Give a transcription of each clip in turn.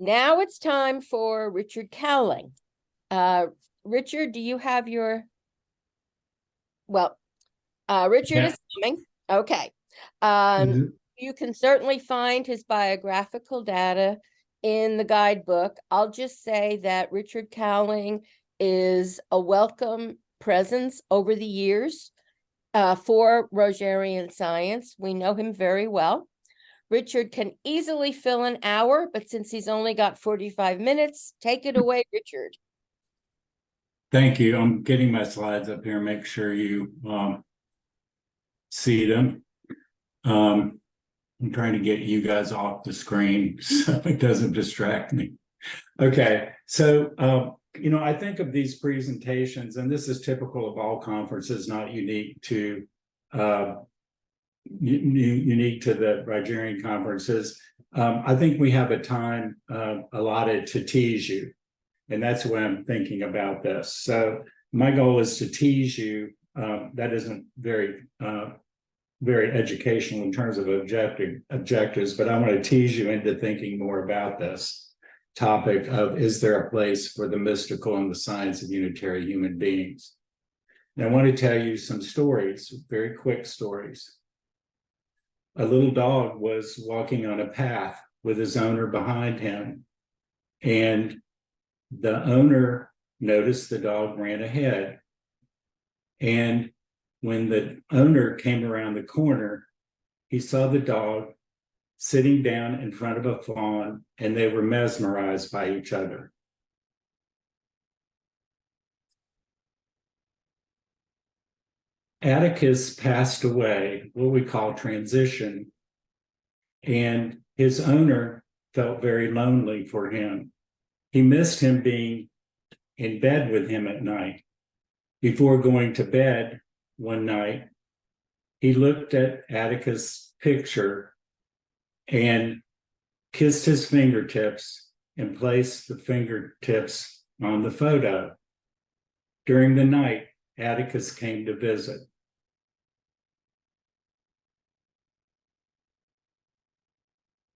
Now it's time for Richard Cowling. Richard, do you have your, well, Richard Yeah. is coming. Okay. Um, Mhm. you can certainly find his biographical data in the guidebook. I'll just say that Richard Cowling is a welcome presence over the years for Rogerian science. We know him very well. Richard can easily fill an hour, but since he's only got 45 minutes, take it away, Richard. Thank you. I'm getting my slides up here. Make sure you see them. I'm trying to get you guys off the screen so it doesn't distract me. Okay, so I think of these presentations, and this is typical of all conferences, not unique to unique to the Rogerian conferences. I think we have a time allotted to tease you. And that's the way I'm thinking about this. So my goal is to tease you. That isn't very educational in terms of objectives, but I want to tease you into thinking more about this topic of, is there a place for the mystical and the science of unitary human beings? And I want to tell you some stories, very quick stories. A little dog was walking on a path with his owner behind him, and the owner noticed the dog ran ahead. And when the owner came around the corner, he saw the dog sitting down in front of a fawn, and they were mesmerized by each other. Atticus passed away, what we call transition, and his owner felt very lonely for him. He missed him being in bed with him at night. Before going to bed one night, he looked at Atticus' picture and kissed his fingertips and placed the fingertips on the photo. During the night, Atticus came to visit.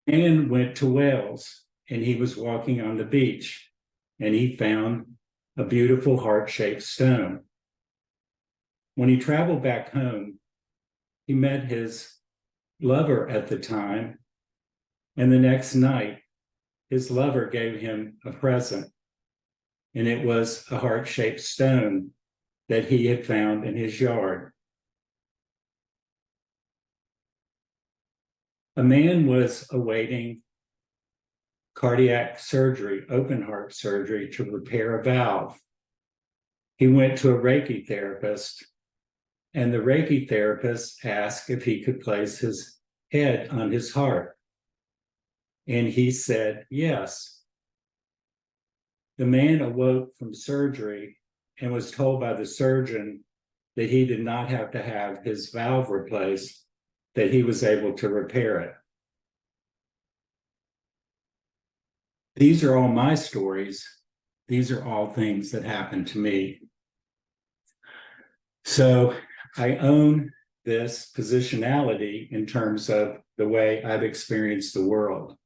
And went to Wales, and he was walking on the beach, and he found a beautiful heart-shaped stone. When he traveled back home, he met his lover at the time, and the next night, his lover gave him a present, and it was a heart-shaped stone that he had found in his yard. A man was awaiting cardiac surgery, open heart surgery, to repair a valve. He went to a Reiki therapist, and the Reiki therapist asked if he could place his head on his heart. And he said yes. The man awoke from surgery and was told by the surgeon that he did not have to have his valve replaced, that he was able to repair it. These are all my stories. These are all things that happened to me. So I own this positionality in terms of the way I've experienced the world.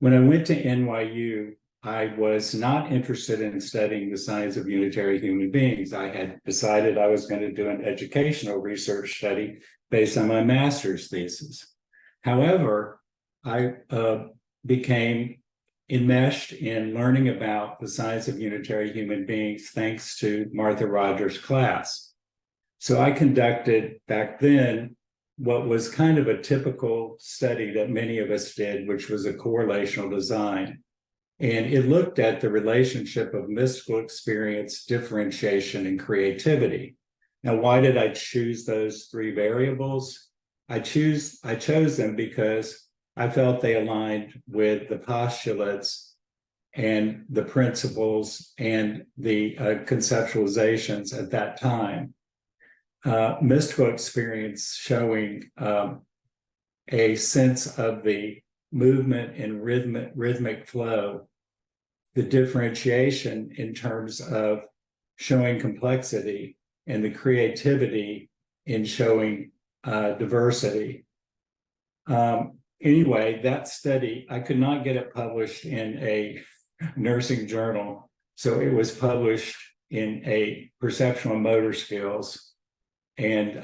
When I went to NYU, I was not interested in studying the science of unitary human beings. I had decided I was going to do an educational research study based on my master's thesis. However, I became enmeshed in learning about the science of unitary human beings thanks to Martha Rogers' class. So I conducted back then what was kind of a typical study that many of us did, which was a correlational design. And it looked at the relationship of mystical experience, differentiation, and creativity. Now, why did I choose those three variables? I chose them because I felt they aligned with the postulates and the principles and the conceptualizations at that time. Mystical experience showing a sense of the movement and rhythmic flow, the differentiation in terms of showing complexity, and the creativity in showing diversity. anyway, that study, I could not get it published in a nursing journal. So it was published in a perceptual and motor skills. And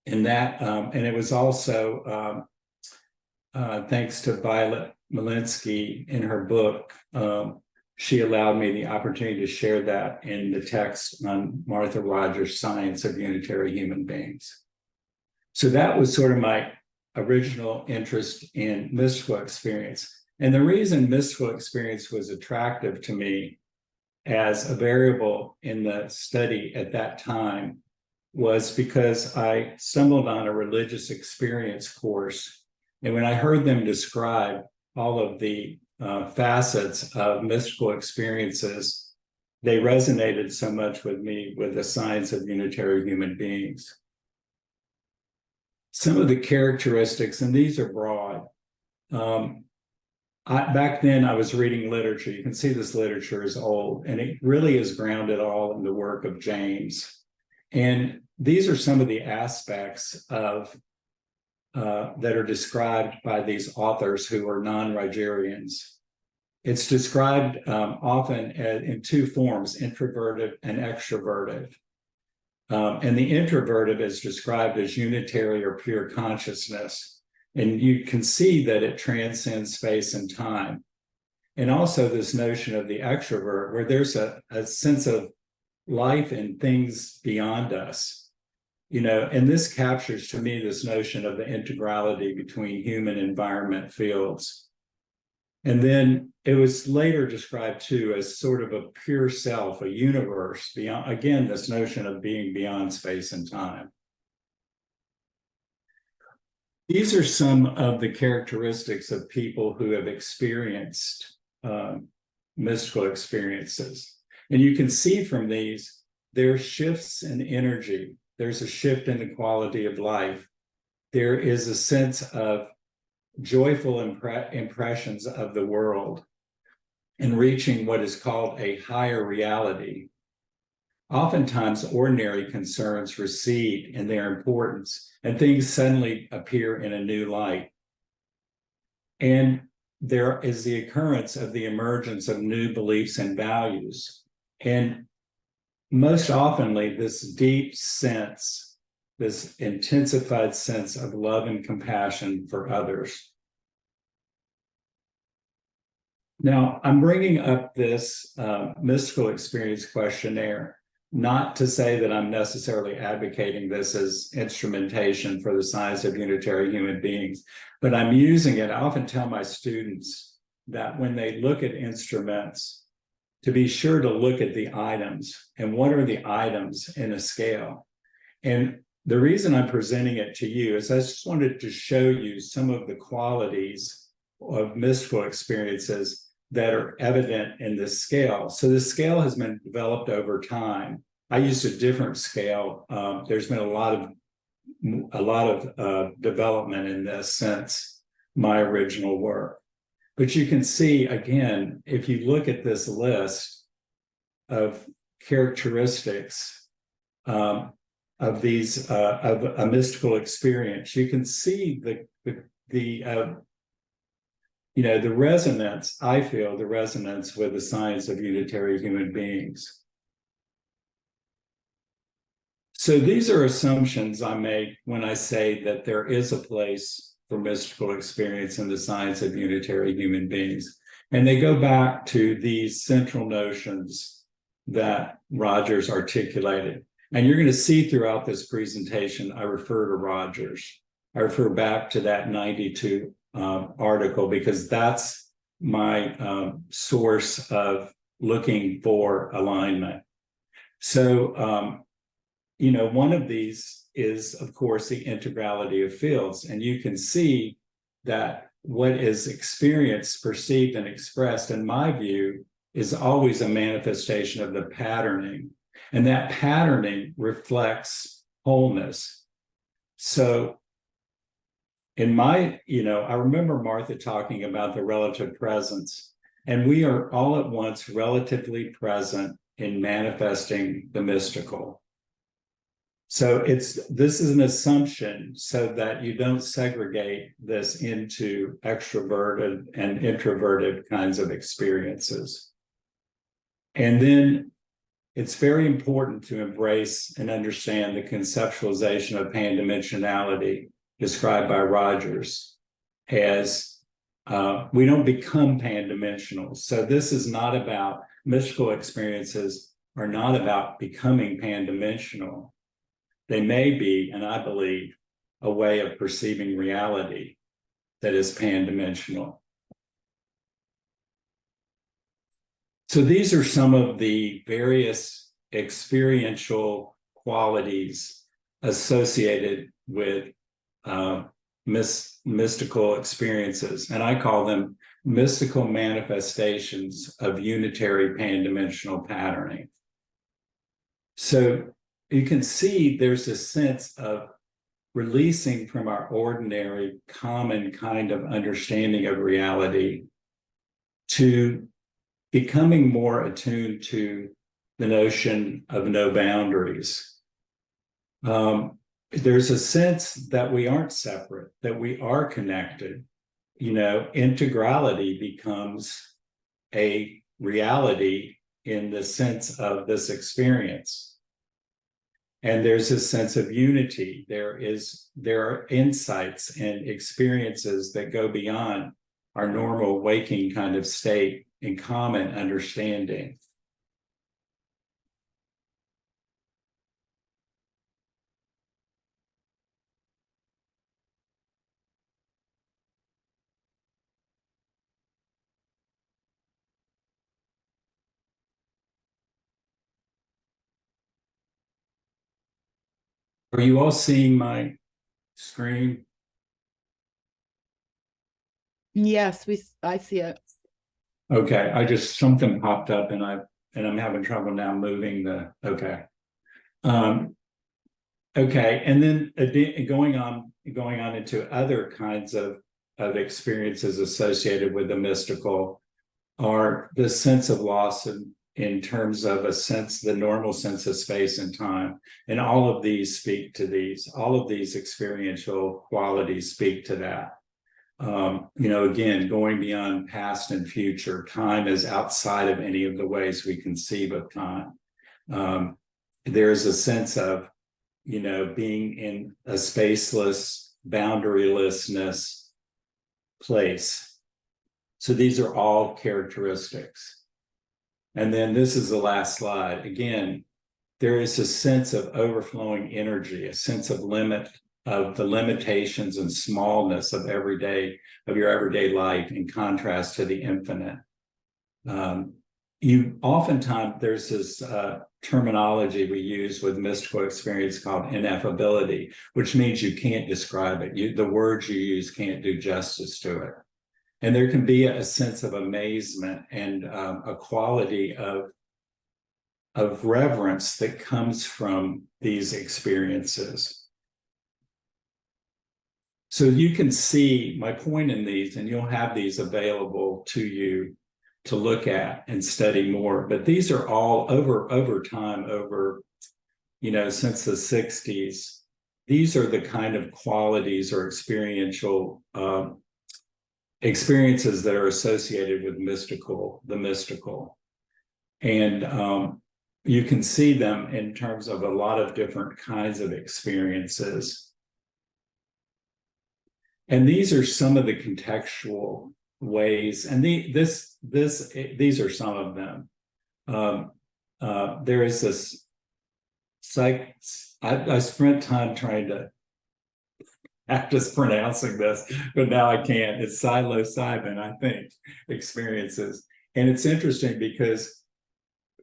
and it was also thanks to Violet Malinsky in her book, she allowed me the opportunity to share that in the text on Martha Rogers' Science of Unitary Human Beings. So that was sort of my original interest in mystical experience. And the reason mystical experience was attractive to me as a variable in the study at that time was because I stumbled on a religious experience course. And when I heard them describe all of the facets of mystical experiences, they resonated so much with me with the science of unitary human beings. Some of the characteristics, and these are broad. Back then I was reading literature. You can see this literature is old, and it really is grounded all in the work of James. And these are some of the aspects of that are described by these authors who are non-Rogerians. It's described often in two forms, introverted and extroverted. And the introverted is described as unitary or pure consciousness. And you can see that it transcends space and time. And also this notion of the extrovert, where there's a sense of life and things beyond us. You know, and this captures to me this notion of the integrality between human environment fields. And then it was later described too as sort of a pure self, a universe beyond, again, this notion of being beyond space and time. These are some of the characteristics of people who have experienced mystical experiences. And you can see from these, there are shifts in energy. There's a shift in the quality of life. There is a sense of joyful impressions of the world and reaching what is called a higher reality. Oftentimes, ordinary concerns recede in their importance and things suddenly appear in a new light. And there is the occurrence of the emergence of new beliefs and values. And most oftenly, this deep sense, this intensified sense of love and compassion for others. Now, I'm bringing up this mystical experience questionnaire, not to say that I'm necessarily advocating this as instrumentation for the science of unitary human beings, but I'm using it. I often tell my students that when they look at instruments, to be sure to look at the items and what are the items in a scale. And the reason I'm presenting it to you is I just wanted to show you some of the qualities of mystical experiences that are evident in this scale. So the scale has been developed over time. I used a different scale. There's been a lot of development in this since my original work. But you can see, again, if you look at this list of characteristics of these of a mystical experience, you can see the resonance. I feel the resonance with the science of unitary human beings. So these are assumptions I make when I say that there is a place for mystical experience in the science of unitary human beings. And they go back to these central notions that Rogers articulated. And you're going to see throughout this presentation, I refer to Rogers. I refer back to that 92 article because that's my source of looking for alignment. So, one of these is, of course, the integrality of fields. And you can see that what is experienced, perceived, and expressed, in my view, is always a manifestation of the patterning. And that patterning reflects wholeness. So in my, I remember Martha talking about the relative presence, and we are all at once relatively present in manifesting the mystical. So this is an assumption so that you don't segregate this into extroverted and introverted kinds of experiences. And then it's very important to embrace and understand the conceptualization of pandimensionality described by Rogers as we don't become pandimensional. So this is not about, mystical experiences are not about becoming pandimensional. They may be, and I believe, a way of perceiving reality that is pandimensional. So these are some of the various experiential qualities associated with mystical experiences, and I call them mystical manifestations of unitary pandimensional patterning. So you can see there's a sense of releasing from our ordinary common kind of understanding of reality to becoming more attuned to the notion of no boundaries. There's a sense that we aren't separate, that we are connected. You know, integrality becomes a reality in the sense of this experience. And there's a sense of unity. There are insights and experiences that go beyond our normal waking kind of state in common understanding. Are you all seeing my screen? Yes, I see it. Okay, something popped up and I'm having trouble now moving okay. Okay, and then going on into other kinds of experiences associated with the mystical are the sense of loss in terms of the normal sense of space and time. And all of these speak to these, all of these experiential qualities speak to that. You know, again, going beyond past and future, time is outside of any of the ways we conceive of time. There's a sense of, you know, being in a spaceless, boundarylessness place. So these are all characteristics. And then this is the last slide. Again, there is a sense of overflowing energy, a sense of the limitations and smallness of your everyday life in contrast to the infinite. Oftentimes there's this terminology we use with mystical experience called ineffability, which means you can't describe it. The words you use can't do justice to it. And there can be a sense of amazement and a quality of reverence that comes from these experiences. So you can see my point in these, and you'll have these available to you to look at and study more. But these are all over time, you know, since the 60s. These are the kind of qualities or experiential experiences that are associated with the mystical. And you can see them in terms of a lot of different kinds of experiences. And these are some of the contextual ways, and these are some of them. There is this I spent time trying to practice pronouncing this, but now I can't. It's psilocybin, I think, experiences. And it's interesting because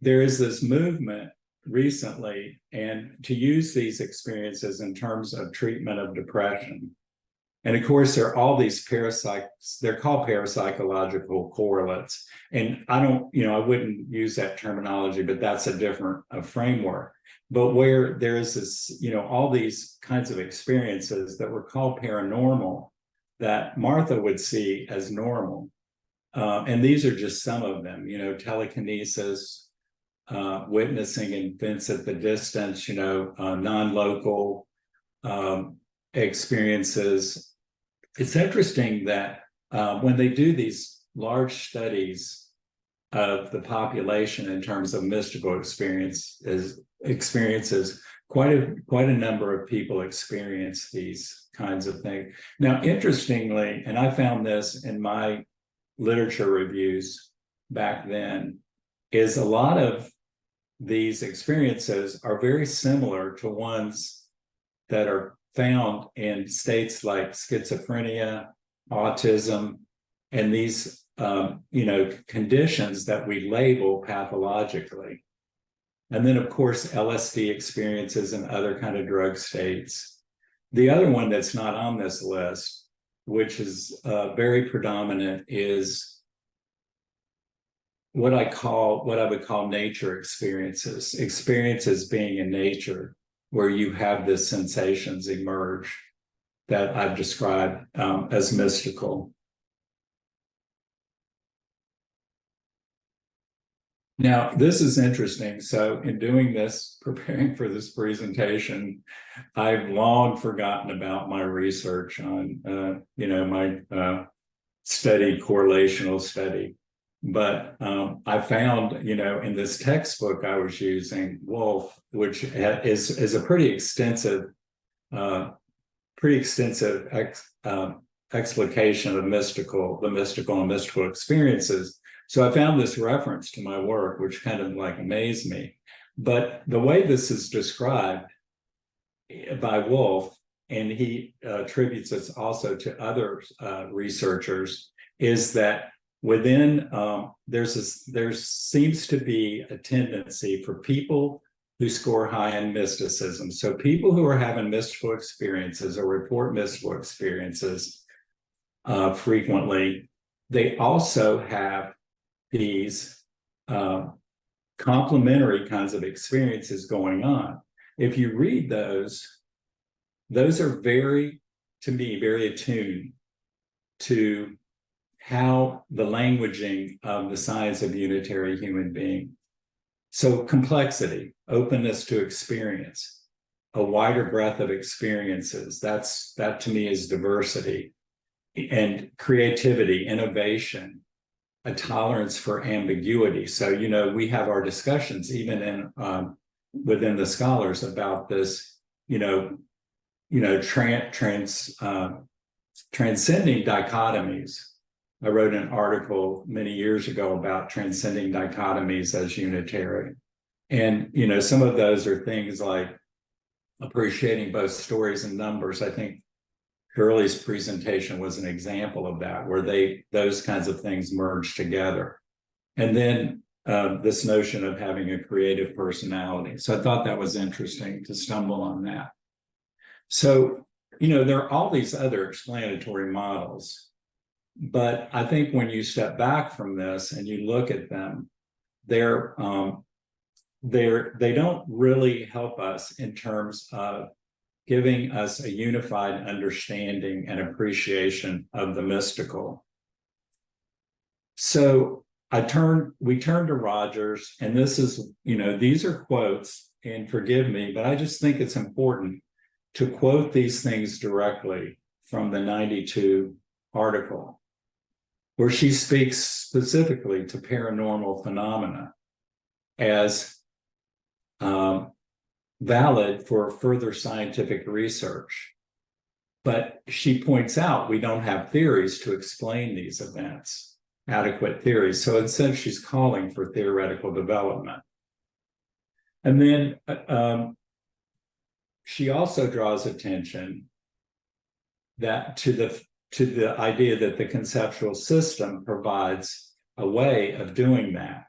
there is this movement recently and to use these experiences in terms of treatment of depression. And of course, there are all these they're called parapsychological correlates. And I wouldn't use that terminology, but that's a different framework. But where there is this, you know, all these kinds of experiences that were called paranormal that Martha would see as normal. And these are just some of them, you know, telekinesis, witnessing events at the distance, non-local experiences. It's interesting that when they do these large studies of the population in terms of mystical experiences, quite a number of people experience these kinds of things. Now, interestingly, and I found this in my literature reviews back then, is a lot of these experiences are very similar to ones that are found in states like schizophrenia, autism, and these conditions that we label pathologically. And then, of course, LSD experiences and other kind of drug states. The other one that's not on this list, which is very predominant, is what I would call nature experiences being in nature, where you have the sensations emerge that I've described as mystical. Now, this is interesting. So in doing this, preparing for this presentation, I've long forgotten about my research on, my correlational study. But I found, in this textbook I was using, Wolf, which is a pretty extensive explication of the mystical and mystical experiences. So I found this reference to my work, which kind of amazed me. But the way this is described by Wolf, and he attributes this also to other researchers, is that within there seems to be a tendency for people who score high in mysticism. So people who are having mystical experiences or report mystical experiences frequently, they also have these complementary kinds of experiences going on. If you read those are very attuned to how the languaging of the science of unitary human being. So complexity, openness to experience, a wider breadth of experiences, that to me is diversity, and creativity, innovation, a tolerance for ambiguity. So, we have our discussions even in within the scholars about this, transcending dichotomies. I wrote an article many years ago about transcending dichotomies as unitary. And, some of those are things like appreciating both stories and numbers. I think Hurley's presentation was an example of that, where those kinds of things merge together. And then this notion of having a creative personality. So I thought that was interesting to stumble on that. So, there are all these other explanatory models, but I think when you step back from this and you look at them, they don't really help us in terms of giving us a unified understanding and appreciation of the mystical. So we turn to Rogers, and this is, these are quotes, and forgive me, but I just think it's important to quote these things directly from the 92 article, where she speaks specifically to paranormal phenomena as valid for further scientific research. But she points out we don't have theories to explain these events, adequate theories. So instead, she's calling for theoretical development. And then she also draws attention that to the idea that the conceptual system provides a way of doing that,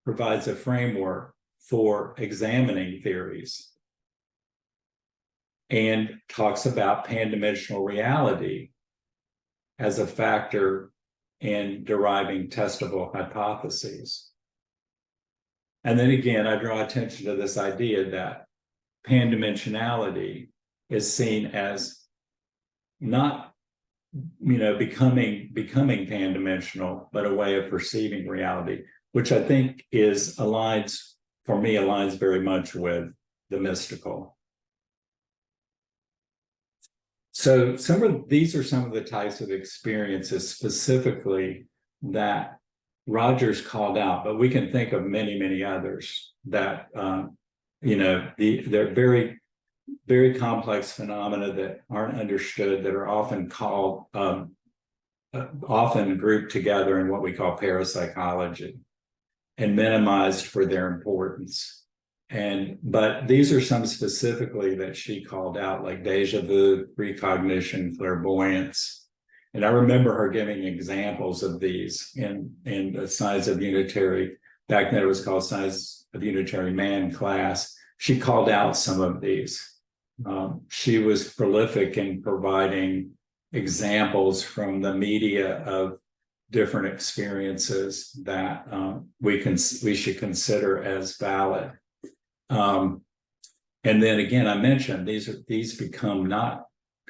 provides a framework for examining theories, and talks about pan-dimensional reality as a factor in deriving testable hypotheses. And then again, I draw attention to this idea that pan-dimensionality is seen as not, becoming pan-dimensional, but a way of perceiving reality, which I think aligns for me, aligns very much with the mystical. So these are some of the types of experiences specifically that Rogers called out, but we can think of many, many others that, they're very, very complex phenomena that aren't understood, that are often called, often grouped together in what we call parapsychology and minimized for their importance. But these are some specifically that she called out, like deja vu, precognition, clairvoyance. And I remember her giving examples of these in the Science of Unitary, back then it was called Science of Unitary Man class. She called out some of these. She was prolific in providing examples from the media of different experiences that we should consider as valid. And then again, I mentioned these become not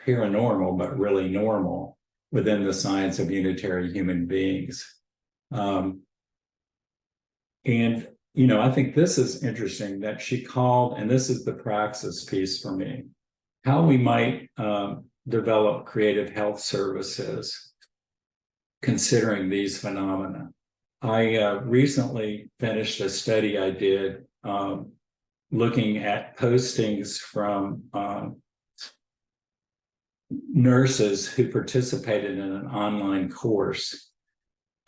paranormal, but really normal within the science of unitary human beings. I think this is interesting that she called, and this is the praxis piece for me, how we might develop creative health services considering these phenomena. I recently finished a study I did looking at postings from nurses who participated in an online course.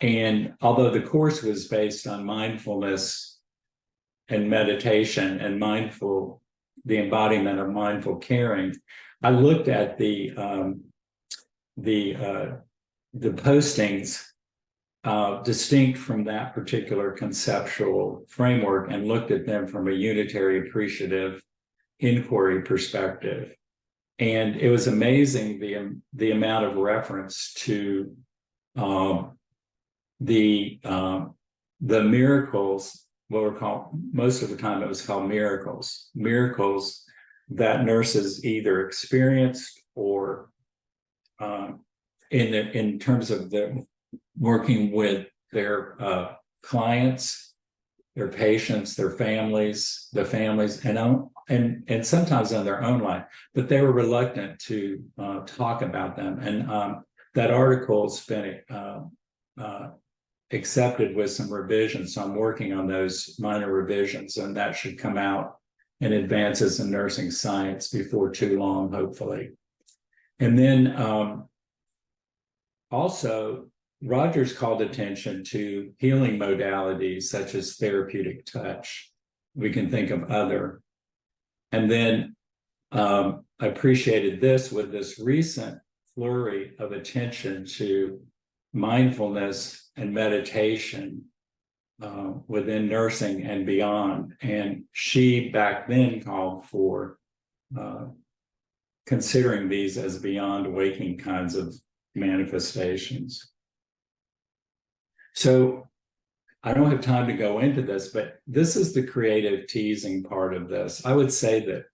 And although the course was based on mindfulness and meditation and the embodiment of mindful caring, I looked at the postings distinct from that particular conceptual framework and looked at them from a unitary appreciative inquiry perspective. And it was amazing the amount of reference to the miracles, what were called, most of the time it was called miracles that nurses either experienced or in terms of the working with their clients, their patients, their families, and sometimes in their own life, but they were reluctant to talk about them. And that article's been accepted with some revisions. So I'm working on those minor revisions, and that should come out in Advances in Nursing Science before too long, hopefully. And then also, Rogers called attention to healing modalities such as therapeutic touch. We can think of other. And then I appreciated this with this recent flurry of attention to mindfulness and meditation within nursing and beyond. And she back then called for considering these as beyond waking kinds of manifestations. So I don't have time to go into this, but this is the creative teasing part of this. I would say that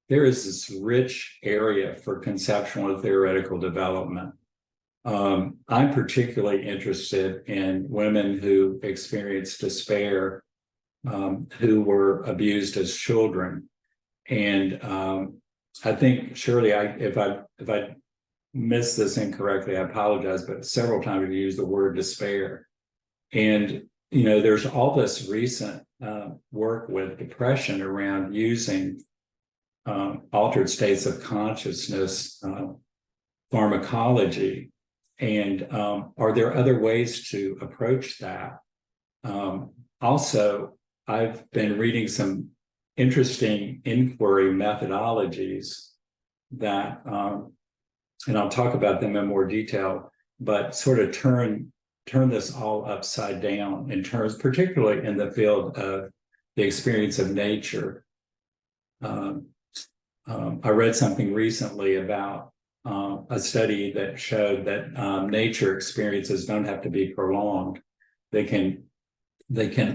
there is this rich area for conceptual and theoretical development. I'm particularly interested in women who experienced despair, who were abused as children. And I think, Shirley, if I missed this incorrectly, I apologize, but several times we use the word despair. And, there's all this recent work with depression around using altered states of consciousness, pharmacology. And are there other ways to approach that? Also, I've been reading some interesting inquiry methodologies that, and I'll talk about them in more detail, but sort of turn this all upside down in terms, particularly in the field of the experience of nature. I read something recently about a study that showed that nature experiences don't have to be prolonged. They can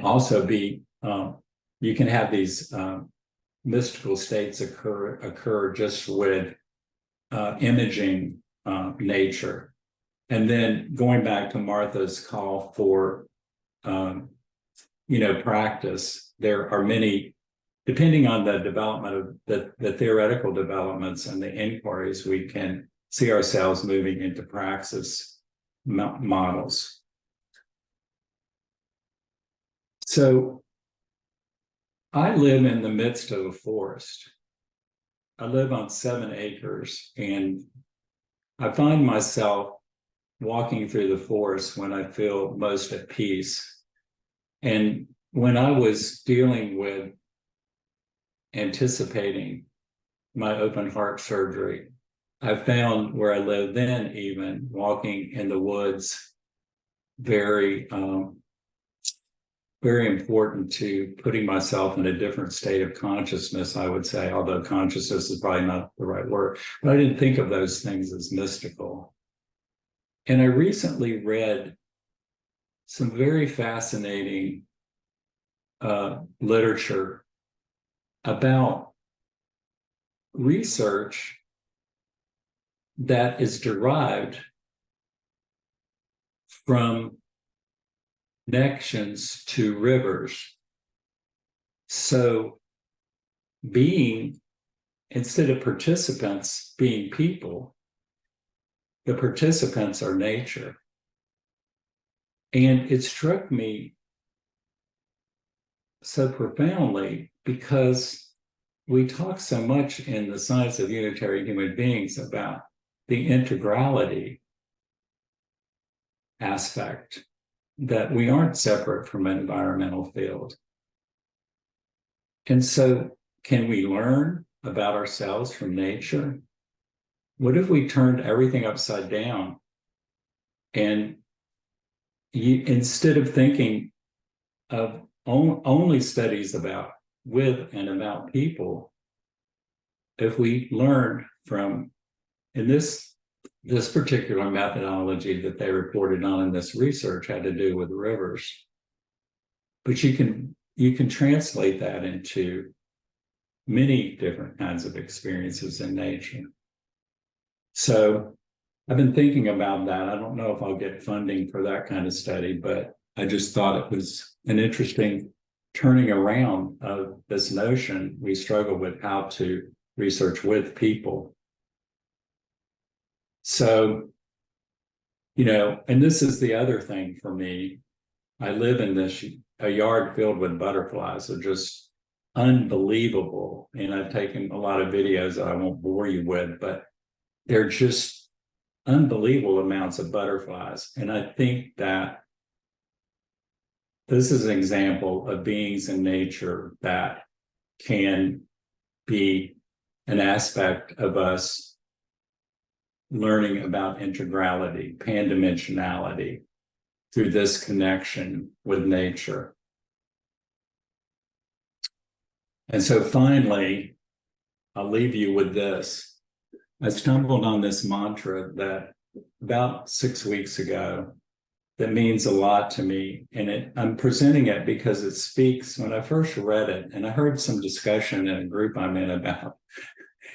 also be, you can have these mystical states occur just with imaging nature. And then going back to Martha's call for, practice, there are many, depending on the development of the theoretical developments and the inquiries, we can see ourselves moving into praxis models. So I live in the midst of a forest. I live on 7 acres, and I find myself walking through the forest when I feel most at peace. And when I was dealing with anticipating my open heart surgery, I found where I lived then, even walking in the woods, very, very important to putting myself in a different state of consciousness, I would say, although consciousness is probably not the right word, but I didn't think of those things as mystical. And I recently read some very fascinating literature about research that is derived from connections to rivers. So being, instead of participants being people, the participants are nature. And it struck me so profoundly because we talk so much in the science of unitary human beings about the integrality aspect, that we aren't separate from an environmental field. And so, can we learn about ourselves from nature? What if we turned everything upside down and instead of thinking of only studies about with and about people, if we learned from, in this particular methodology that they reported on in this research had to do with rivers, but you can translate that into many different kinds of experiences in nature. So I've been thinking about that. I don't know if I'll get funding for that kind of study, but I just thought it was an interesting turning around of this notion we struggle with, how to research with people. So, and this is the other thing for me. I live in a yard filled with butterflies. They're just unbelievable. And I've taken a lot of videos that I won't bore you with, but they're just unbelievable amounts of butterflies. And I think that this is an example of beings in nature that can be an aspect of us learning about integrality, pandimensionality, through this connection with nature. And so finally, I'll leave you with this. I stumbled on this mantra that about 6 weeks ago that means a lot to me. And I'm presenting it because it speaks, when I first read it, and I heard some discussion in a group I'm in about,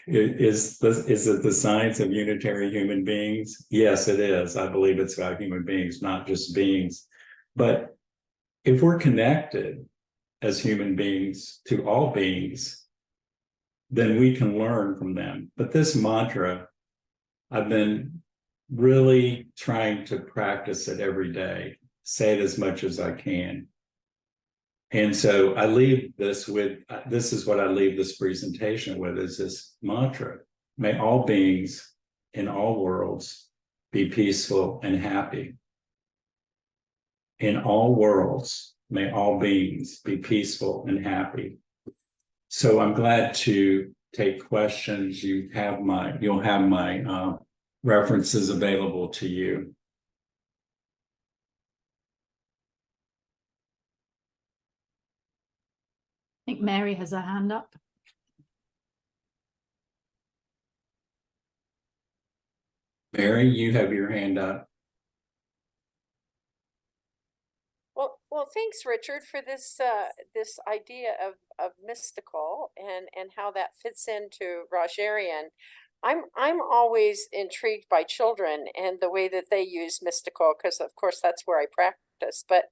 is it the science of unitary human beings? Yes, it is. I believe it's about human beings, not just beings. But if we're connected as human beings to all beings, then we can learn from them. But this mantra, I've been really trying to practice it every day, say it as much as I can. And so I leave this with, this is what I leave this presentation with, is this mantra: may all beings in all worlds be peaceful and happy. In all worlds, may all beings be peaceful and happy. So I'm glad to take questions. You'll have my references available to you. I think Mary has her hand up. Mary, you have your hand up. Well, thanks, Richard, for this this idea of mystical and how that fits into Rogerian. I'm always intrigued by children and the way that they use mystical, because of course that's where I practice. But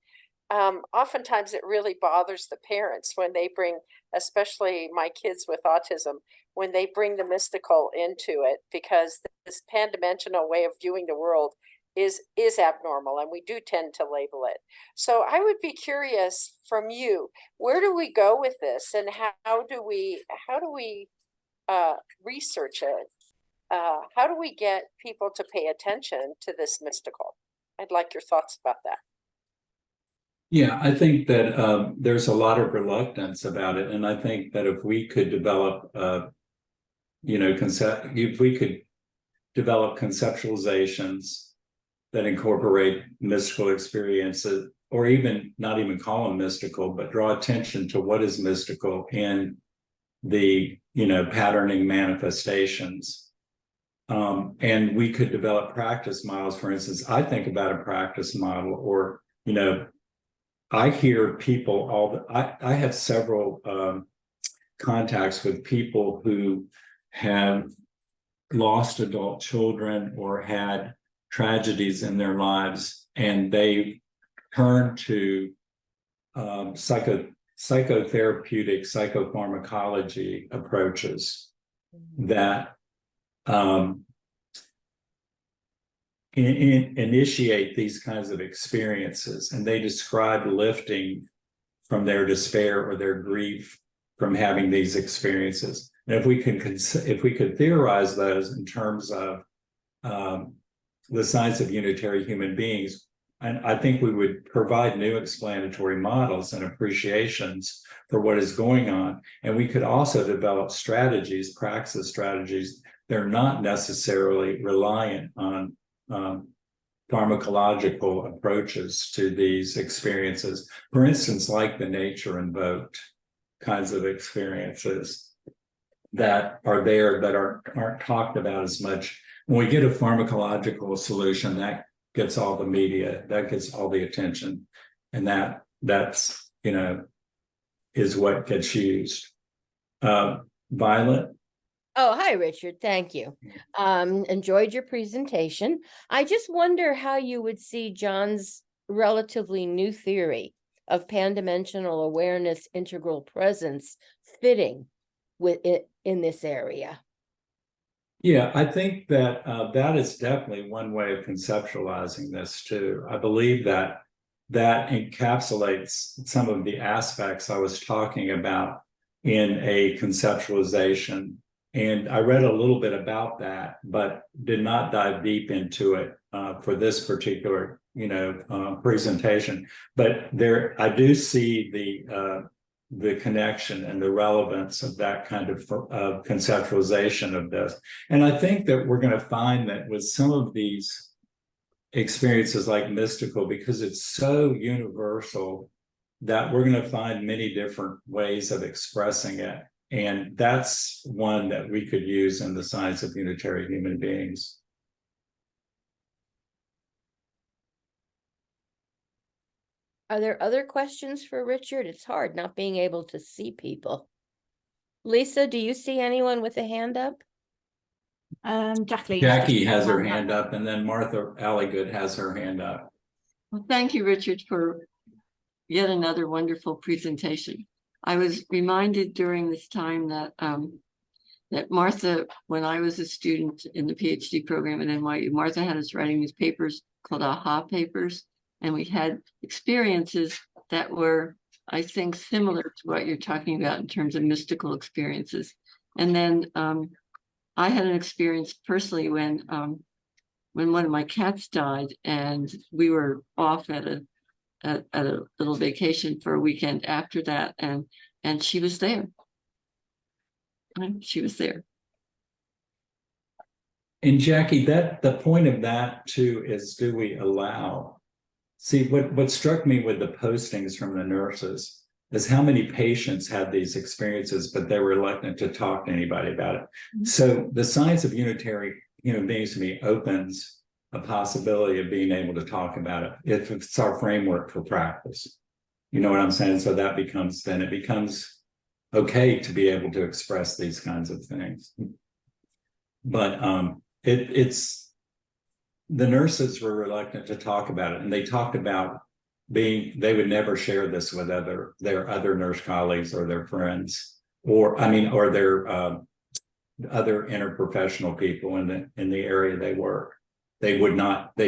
oftentimes it really bothers the parents when they bring, especially my kids with autism, when they bring the mystical into it, because this pan-dimensional way of viewing the world is abnormal, and we do tend to label it. So I would be curious from you, where do we go with this, and how do we research it? How do we get people to pay attention to this mystical? I'd like your thoughts about that. Yeah, I think that there's a lot of reluctance about it, and I think that if we could develop, if we could develop conceptualizations that incorporate mystical experiences, or even not even call them mystical, but draw attention to what is mystical in the patterning manifestations. And we could develop practice models. For instance, I think about a practice model, or I hear people I have several contacts with people who have lost adult children or had tragedies in their lives, and they turn to psychotherapeutic, psychopharmacology approaches that initiate these kinds of experiences, and they describe lifting from their despair or their grief from having these experiences. And if we could theorize those in terms of the science of unitary human beings, and I think we would provide new explanatory models and appreciations for what is going on. And we could also develop strategies, praxis strategies. They're not necessarily reliant on pharmacological approaches to these experiences. For instance, like the nature invoked kinds of experiences that are there that aren't talked about as much. When we get a pharmacological solution, that gets all the media, that gets all the attention, and that's is what gets used. Violet? Oh, hi, Richard. Thank you. Enjoyed your presentation. I just wonder how you would see John's relatively new theory of pan-dimensional awareness integral presence fitting with it in this area. Yeah, I think that that is definitely one way of conceptualizing this too. I believe that encapsulates some of the aspects I was talking about in a conceptualization. And I read a little bit about that, but did not dive deep into it for this particular, presentation. But I do see the connection and the relevance of that kind of conceptualization of this. And I think that we're going to find that with some of these experiences like mystical, because it's so universal, that we're going to find many different ways of expressing it. And that's one that we could use in the science of unitary human beings. Are there other questions for Richard? It's hard not being able to see people. Lisa, do you see anyone with a hand up? Jackie has her hand up, and then Martha Alligood has her hand up. Well, thank you, Richard, for yet another wonderful presentation. I was reminded during this time that that Martha, when I was a student in the PhD program at NYU, Martha had us writing these papers called AHA papers, and we had experiences that were, I think, similar to what you're talking about in terms of mystical experiences. And then I had an experience personally when one of my cats died, and we were off at a little vacation for a weekend after that, and she was there. She was there. And Jackie, the point of that too is, do we allow? See, what struck me with the postings from the nurses is how many patients had these experiences, but they were reluctant to talk to anybody about it. Mm-hmm. So the science of unitary human beings to me opens a possibility of being able to talk about it if it's our framework for practice. You know what I'm saying? So that becomes okay to be able to express these kinds of things. But it's the nurses were reluctant to talk about it, and they talked about they would never share this with their other nurse colleagues or their friends, or their other interprofessional people in the area they work. They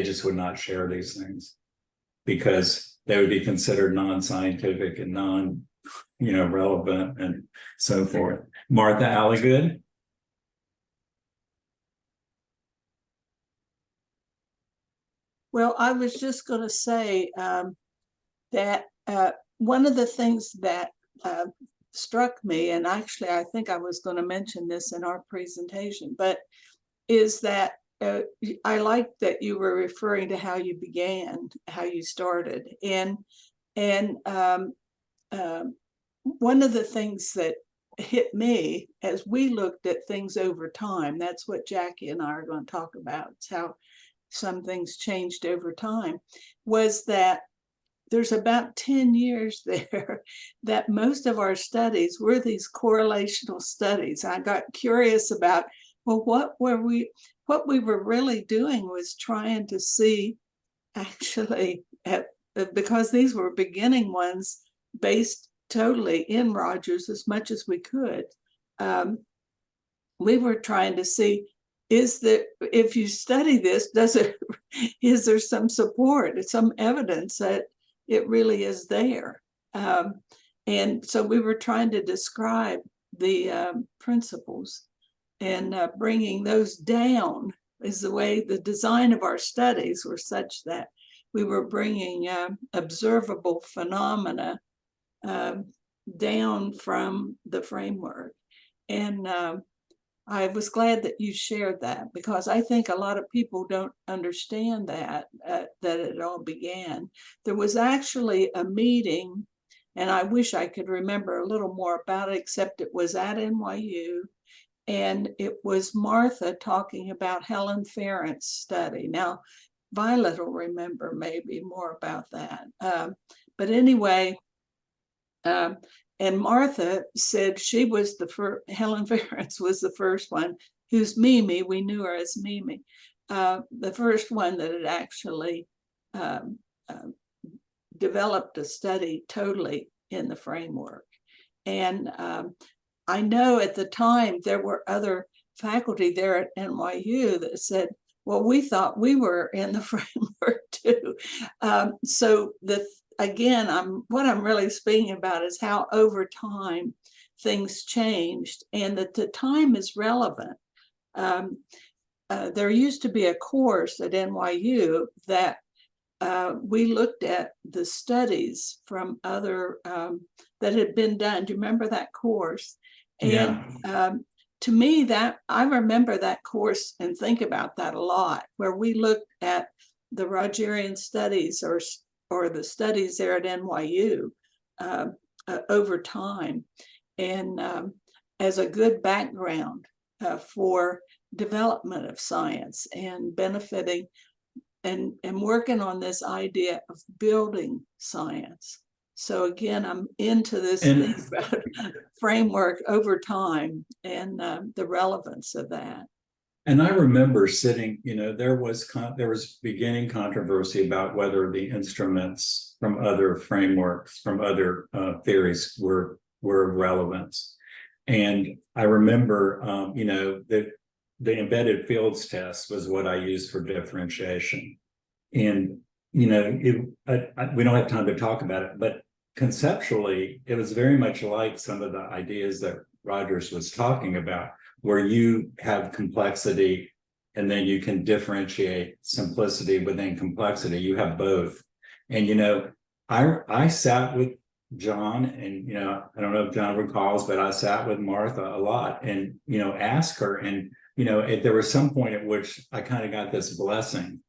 just would not share these things because they would be considered non-scientific and relevant and so forth. Martha Alligood. Well, I was just going to say that one of the things that struck me, and actually I think I was going to mention this in our presentation, but is that I like that you were referring to how you began, how you started. And one of the things that hit me as we looked at things over time, that's what Jackie and I are going to talk about, it's how some things changed over time, was that there's about 10 years there that most of our studies were these correlational studies. I got curious about, well, what we were really doing was trying to see actually because these were beginning ones based totally in Rogers as much as we could. We were trying to see, if you study this, is there some support, some evidence that it really is there? And so we were trying to describe the principles, and bringing those down is the way the design of our studies were such that we were bringing observable phenomena down from the framework. And I was glad that you shared that, because I think a lot of people don't understand that it all began. There was actually a meeting, and I wish I could remember a little more about it, except it was at NYU, and it was Martha talking about Helen Ferrant's study. Now, Violet will remember maybe more about that. But anyway, and Martha said she was the first, Helen Ferrant's was the first one, who's Mimi, we knew her as Mimi, the first one that had actually developed a study totally in the framework. And I know at the time there were other faculty there at NYU that said, well, we thought we were in the framework too. So again, what I'm really speaking about is how over time things changed, and that the time is relevant. There used to be a course at NYU that we looked at the studies from other that had been done. Do you remember that course? And Yeah. To me, that I remember that course and think about that a lot, where we looked at the Rogerian studies or the studies there at NYU over time, and as a good background for development of science and benefiting and working on this idea of building science. So again, I'm into this thing about framework over time and the relevance of that. And I remember sitting, there was beginning controversy about whether the instruments from other frameworks, from other theories were of relevance. And I remember, that the embedded fields test was what I used for differentiation. And, we don't have time to talk about it, but conceptually, it was very much like some of the ideas that Rogers was talking about, where you have complexity and then you can differentiate simplicity within complexity. You have both. And, I sat with John, and, I don't know if John recalls, but I sat with Martha a lot and, asked her. And, there was some point at which I kind of got this blessing,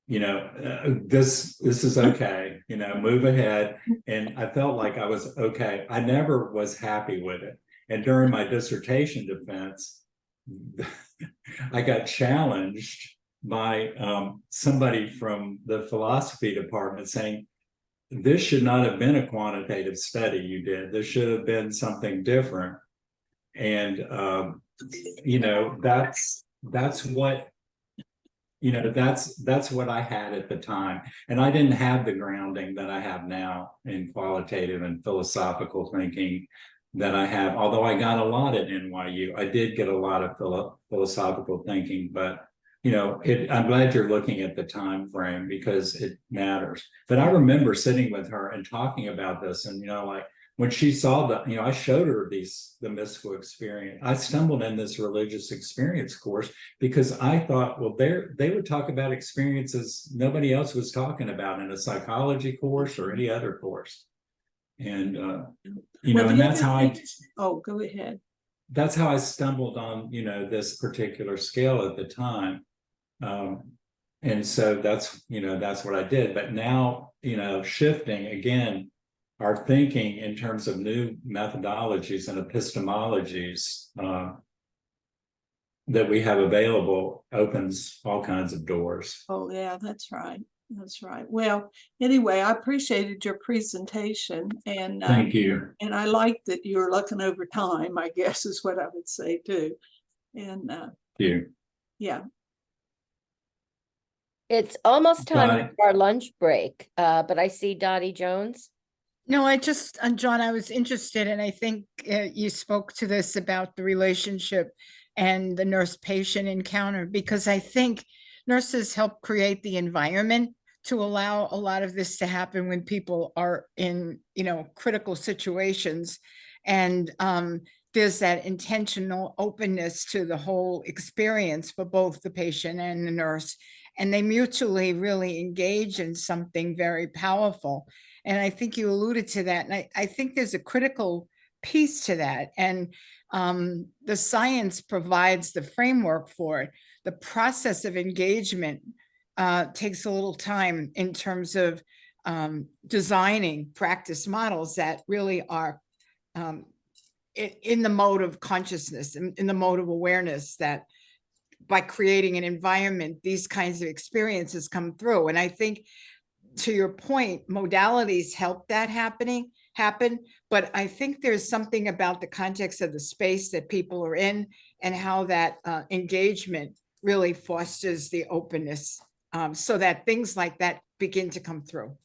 this is okay, move ahead. And I felt like I was okay. I never was happy with it. And during my dissertation defense, I got challenged by somebody from the philosophy department saying, this should not have been a quantitative study you did. This should have been something different. And, that's what, you know, that's what I had at the time. And I didn't have the grounding that I have now in qualitative and philosophical thinking that I have, although I got a lot at NYU. I did get a lot of philosophical thinking, but you know, I'm glad you're looking at the time frame because it matters. But I remember sitting with her and talking about this, and you know, like when she saw that, you know, I showed her the mystical experience. I stumbled in this religious experience course because I thought, well, they would talk about experiences nobody else was talking about in a psychology course or any other course. And you know, Well, and the that's other how thing is- Oh, go ahead. that's how I stumbled on, you know, this particular scale at the time. And so that's, you know, that's what I did. But now, you know, shifting again, our thinking in terms of new methodologies and epistemologies that we have available opens all kinds of doors. Oh, yeah, that's right. That's right. Well, anyway, I appreciated your presentation, and Thank you. and I like that you're looking over time, I guess is what I would say too. And Thank you. yeah, It's almost time Dottie. for our lunch break, but I see Dottie Jones. No, I just, John, I was interested, and I think you spoke to this about the relationship and the nurse-patient encounter, because I think nurses help create the environment to allow a lot of this to happen when people are in, you know, critical situations. And there's that intentional openness to the whole experience for both the patient and the nurse. And they mutually really engage in something very powerful. And I think you alluded to that. And I think there's a critical piece to that. And the science provides the framework for it. The process of engagement takes a little time in terms of designing practice models that really are in the mode of consciousness, in the mode of awareness, that by creating an environment, these kinds of experiences come through. And I think, to your point, modalities help that happen, but I think there's something about the context of the space that people are in and how that engagement really fosters the openness, so that things like that begin to come through.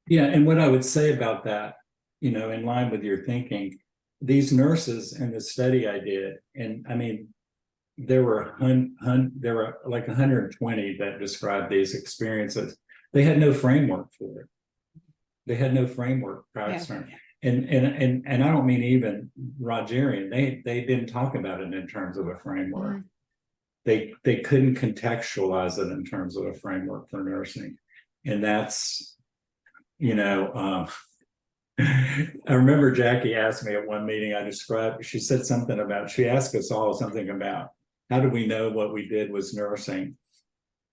Yeah, and what I would say about that, you know, in line with your thinking, these nurses in the study I did, and I mean, there were like 120 that described these experiences. They had no framework for it. They had no framework. Yeah. And I don't mean even Rogerian. They didn't talk about it in terms of a framework. They couldn't contextualize it in terms of a framework for nursing, and that's, you know, I remember Jackie asked me at one meeting, she said something about, she asked us all something about, how do we know what we did was nursing?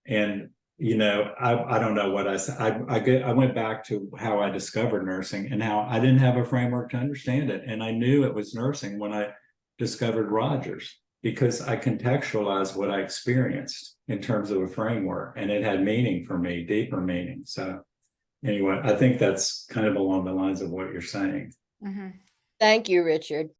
And, you know, I don't know what I said. I went back to how I discovered nursing and how I didn't have a framework to understand it. And I knew it was nursing when I discovered Rogers, because I contextualized what I experienced in terms of a framework, and it had meaning for me, deeper meaning. So anyway, I think that's kind of along the lines of what you're saying. Thank you, Richard.